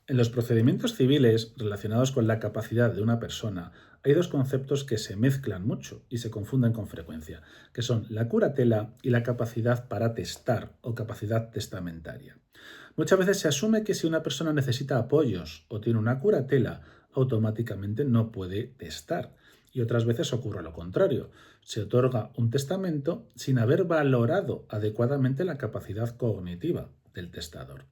En los procedimientos civiles relacionados con la capacidad de una persona, hay dos conceptos que se mezclan mucho y se confunden con frecuencia, que son la curatela y la capacidad para testar o capacidad testamentaria. Muchas veces se asume que si una persona necesita apoyos o tiene una curatela, automáticamente no puede testar. Y otras veces ocurre lo contrario. Se otorga un testamento sin haber valorado adecuadamente la capacidad cognitiva del testador.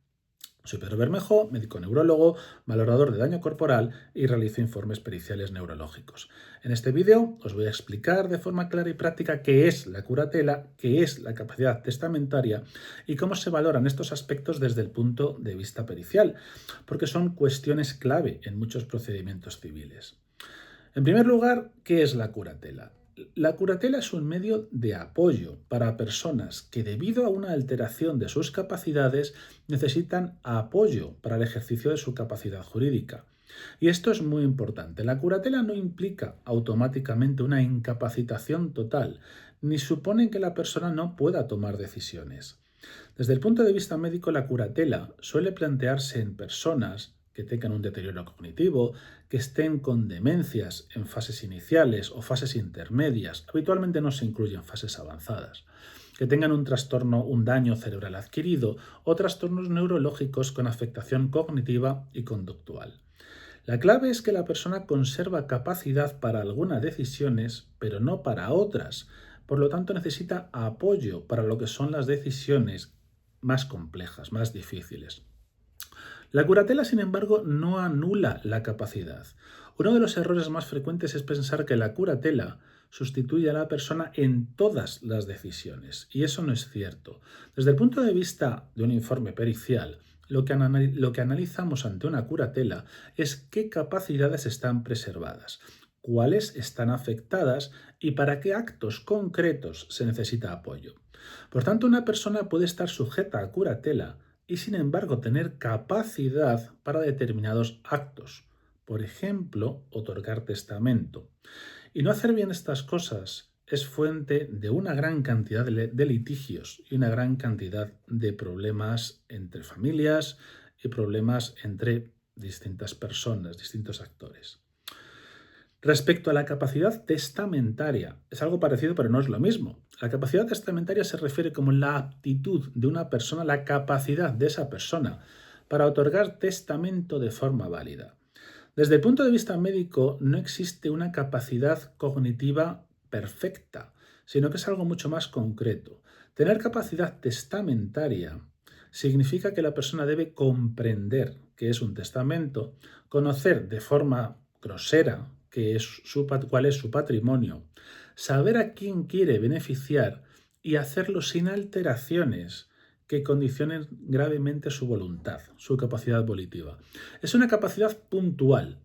Soy Pedro Bermejo, médico neurólogo, valorador de daño corporal y realizo informes periciales neurológicos. En este vídeo os voy a explicar de forma clara y práctica qué es la curatela, qué es la capacidad testamentaria y cómo se valoran estos aspectos desde el punto de vista pericial, porque son cuestiones clave en muchos procedimientos civiles. En primer lugar, ¿qué es la curatela? La curatela es un medio de apoyo para personas que debido a una alteración de sus capacidades necesitan apoyo para el ejercicio de su capacidad jurídica. Y esto es muy importante. La curatela no implica automáticamente una incapacitación total, ni supone que la persona no pueda tomar decisiones. Desde el punto de vista médico, la curatela suele plantearse en personas que tengan un deterioro cognitivo, que estén con demencias en fases iniciales o fases intermedias, habitualmente no se incluyen fases avanzadas, que tengan un trastorno, un daño cerebral adquirido o trastornos neurológicos con afectación cognitiva y conductual. La clave es que la persona conserva capacidad para algunas decisiones, pero no para otras. Por lo tanto, necesita apoyo para lo que son las decisiones más complejas, más difíciles. La curatela, sin embargo, no anula la capacidad. Uno de los errores más frecuentes es pensar que la curatela sustituye a la persona en todas las decisiones, y eso no es cierto. Desde el punto de vista de un informe pericial, lo que analizamos ante una curatela es qué capacidades están preservadas, cuáles están afectadas y para qué actos concretos se necesita apoyo. Por tanto, una persona puede estar sujeta a curatela y sin embargo tener capacidad para determinados actos. Por ejemplo, otorgar testamento. Y no hacer bien estas cosas es fuente de una gran cantidad de litigios y una gran cantidad de problemas entre familias y problemas entre distintas personas, distintos actores. Respecto a la capacidad testamentaria, es algo parecido pero no es lo mismo. La capacidad testamentaria se refiere como la aptitud de una persona, la capacidad de esa persona para otorgar testamento de forma válida. Desde el punto de vista médico no existe una capacidad cognitiva perfecta, sino que es algo mucho más concreto. Tener capacidad testamentaria significa que la persona debe comprender qué es un testamento, conocer de forma grosera cuál es su patrimonio, saber a quién quiere beneficiar y hacerlo sin alteraciones que condicionen gravemente su voluntad, su capacidad volitiva. Es una capacidad puntual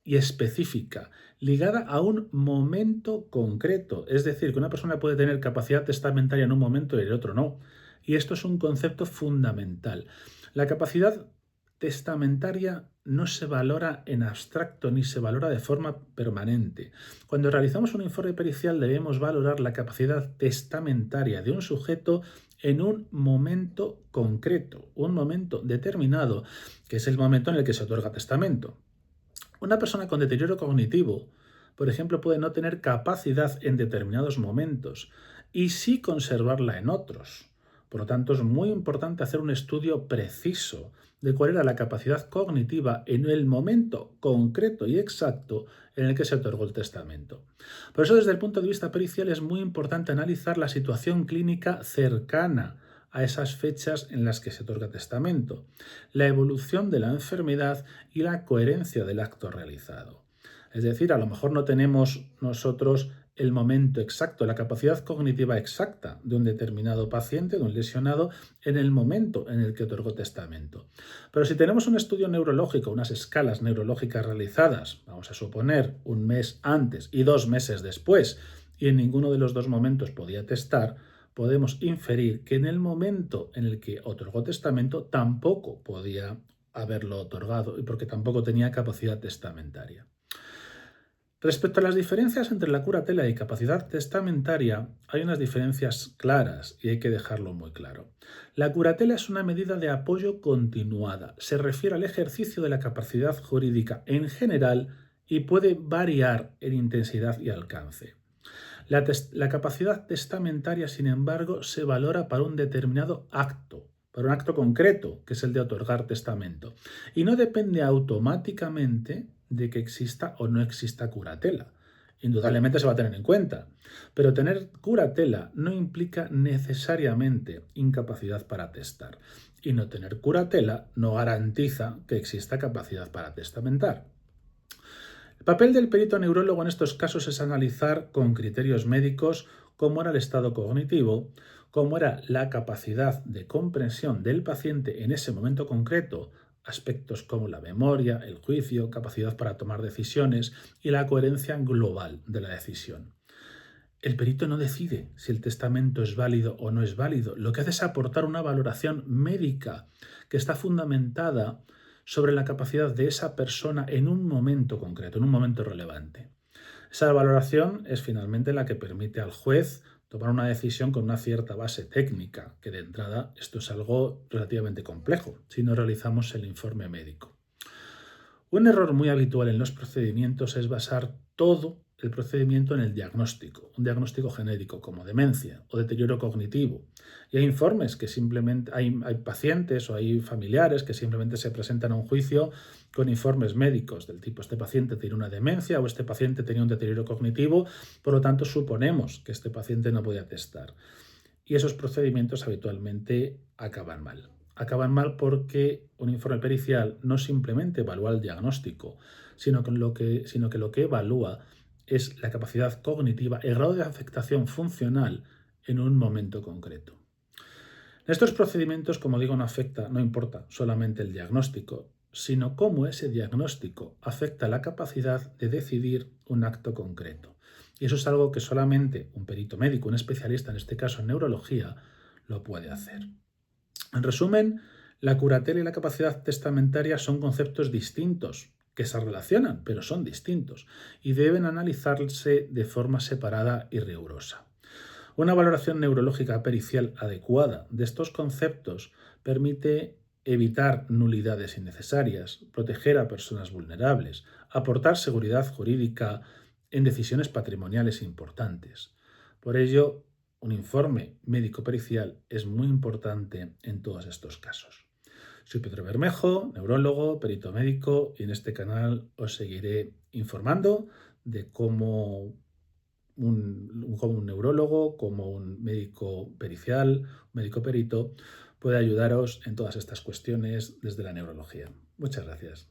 y específica, ligada a un momento concreto. Es decir, que una persona puede tener capacidad testamentaria en un momento y en el otro no. Y esto es un concepto fundamental. La capacidad testamentaria no se valora en abstracto ni se valora de forma permanente. Cuando realizamos un informe pericial debemos valorar la capacidad testamentaria de un sujeto en un momento concreto, un momento determinado, que es el momento en el que se otorga testamento. Una persona con deterioro cognitivo, por ejemplo, puede no tener capacidad en determinados momentos y sí conservarla en otros. Por lo tanto, es muy importante hacer un estudio preciso de cuál era la capacidad cognitiva en el momento concreto y exacto en el que se otorgó el testamento. Por eso, desde el punto de vista pericial, es muy importante analizar la situación clínica cercana a esas fechas en las que se otorga testamento, la evolución de la enfermedad y la coherencia del acto realizado. Es decir, a lo mejor no tenemos nosotros el momento exacto, la capacidad cognitiva exacta de un determinado paciente, de un lesionado, en el momento en el que otorgó testamento. Pero si tenemos un estudio neurológico, unas escalas neurológicas realizadas, vamos a suponer un mes antes y 2 meses después, y en ninguno de los dos momentos podía testar, podemos inferir que en el momento en el que otorgó testamento tampoco podía haberlo otorgado y porque tampoco tenía capacidad testamentaria. Respecto a las diferencias entre la curatela y capacidad testamentaria, hay unas diferencias claras y hay que dejarlo muy claro. La curatela es una medida de apoyo continuada, se refiere al ejercicio de la capacidad jurídica en general y puede variar en intensidad y alcance. La capacidad testamentaria, sin embargo, se valora para un determinado acto, para un acto concreto, que es el de otorgar testamento, y no depende automáticamente de que exista o no exista curatela. Indudablemente se va a tener en cuenta, pero tener curatela no implica necesariamente incapacidad para testar, y no tener curatela no garantiza que exista capacidad para testamentar. El papel del perito neurólogo en estos casos es analizar con criterios médicos cómo era el estado cognitivo, cómo era la capacidad de comprensión del paciente en ese momento concreto, aspectos como la memoria, el juicio, capacidad para tomar decisiones y la coherencia global de la decisión. El perito no decide si el testamento es válido o no es válido. Lo que hace es aportar una valoración médica que está fundamentada sobre la capacidad de esa persona en un momento concreto, en un momento relevante. Esa valoración es finalmente la que permite al juez tomar una decisión con una cierta base técnica, que de entrada esto es algo relativamente complejo si no realizamos el informe médico. Un error muy habitual en los procedimientos es basar todo el procedimiento en el diagnóstico, un diagnóstico genérico como demencia o deterioro cognitivo. Y hay informes que simplemente, hay pacientes o hay familiares que simplemente se presentan a un juicio con informes médicos del tipo este paciente tiene una demencia o este paciente tenía un deterioro cognitivo, por lo tanto suponemos que este paciente no puede atestar. Y esos procedimientos habitualmente acaban mal. Acaban mal porque un informe pericial no simplemente evalúa el diagnóstico, sino que lo que evalúa es la capacidad cognitiva, el grado de afectación funcional en un momento concreto. En estos procedimientos, como digo, no importa solamente el diagnóstico, sino cómo ese diagnóstico afecta la capacidad de decidir un acto concreto. Y eso es algo que solamente un perito médico, un especialista, en este caso en neurología, lo puede hacer. En resumen, la curatela y la capacidad testamentaria son conceptos distintos, que se relacionan, pero son distintos, y deben analizarse de forma separada y rigurosa. Una valoración neurológica pericial adecuada de estos conceptos permite evitar nulidades innecesarias, proteger a personas vulnerables, aportar seguridad jurídica en decisiones patrimoniales importantes. Por ello, un informe médico-pericial es muy importante en todos estos casos. Soy Pedro Bermejo, neurólogo, perito médico, y en este canal os seguiré informando de cómo como un neurólogo, como un médico pericial, un médico perito, puede ayudaros en todas estas cuestiones desde la neurología. Muchas gracias.